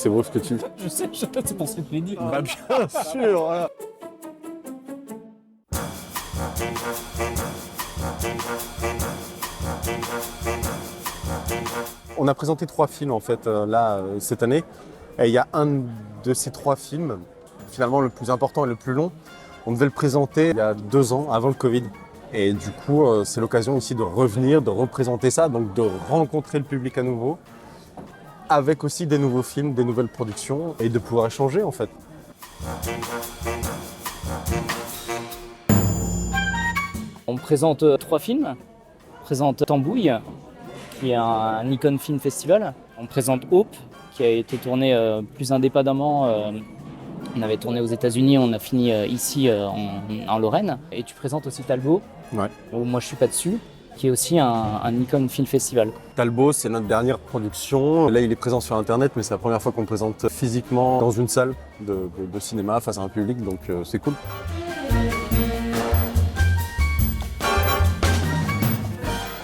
c'est beau ce que tu dis. Je sais, c'est pour ça que je l'ai dit. Bah bien sûr, voilà. On a présenté 3 films en fait cette année. Et il y a un de ces 3 films, finalement le plus important et le plus long, on devait le présenter il y a 2 ans, avant le Covid. Et du coup, c'est l'occasion ici de revenir, de représenter ça, donc de rencontrer le public à nouveau, avec aussi des nouveaux films, des nouvelles productions, et de pouvoir échanger en fait. On présente 3 films. On présente Tambouille, qui est un Nikon Film Festival. On présente Hope, qui a été tourné plus indépendamment. On avait tourné aux États-Unis, on a fini ici en Lorraine. Et tu présentes aussi Talbot, Ouais. où moi je suis pas dessus, qui est aussi un Nikon Film Festival. Talbot, c'est notre dernière production. Là, il est présent sur Internet, mais c'est la première fois qu'on le présente physiquement dans une salle de cinéma face à un public, donc c'est cool.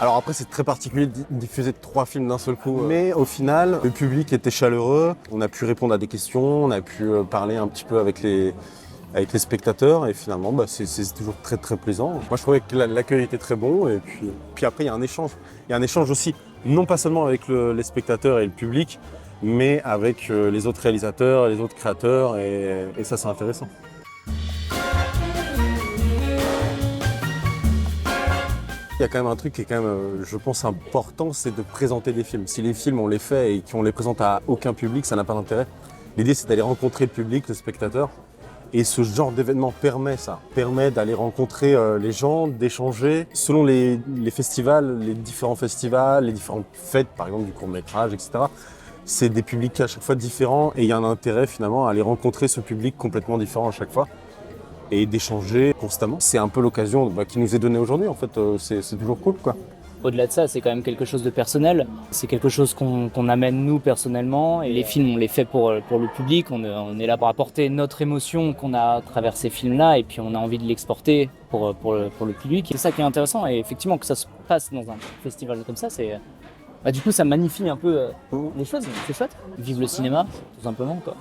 Alors après, c'est très particulier de diffuser 3 films d'un seul coup. Mais au final, le public était chaleureux. On a pu répondre à des questions, on a pu parler un petit peu avec les spectateurs. Et finalement, c'est toujours très très plaisant. Moi, je trouvais que l'accueil était très bon. Et puis après, il y a un échange. Il y a un échange aussi, non pas seulement avec les spectateurs et le public, mais avec les autres réalisateurs, les autres créateurs. Et ça, c'est intéressant. Il y a quand même un truc qui est quand même, je pense, important, c'est de présenter des films. Si les films, on les fait et qu'on les présente à aucun public, ça n'a pas d'intérêt. L'idée, c'est d'aller rencontrer le public, le spectateur. Et ce genre d'événement permet ça, permet d'aller rencontrer les gens, d'échanger. Selon les festivals, les différentes fêtes, par exemple du court-métrage, etc., c'est des publics à chaque fois différents et il y a un intérêt finalement à aller rencontrer ce public complètement différent à chaque fois. Et d'échanger constamment. C'est un peu l'occasion qui nous est donnée aujourd'hui, en fait, c'est toujours cool, quoi. Au-delà de ça, c'est quand même quelque chose de personnel. C'est quelque chose qu'on amène nous personnellement. Et les films, on les fait pour le public. On est là pour apporter notre émotion qu'on a à travers ces films-là. Et puis on a envie de l'exporter pour le public. C'est ça qui est intéressant. Et effectivement, que ça se passe dans un festival comme ça, du coup, ça magnifie un peu les choses. C'est chouette. Vive le cinéma, tout simplement, quoi.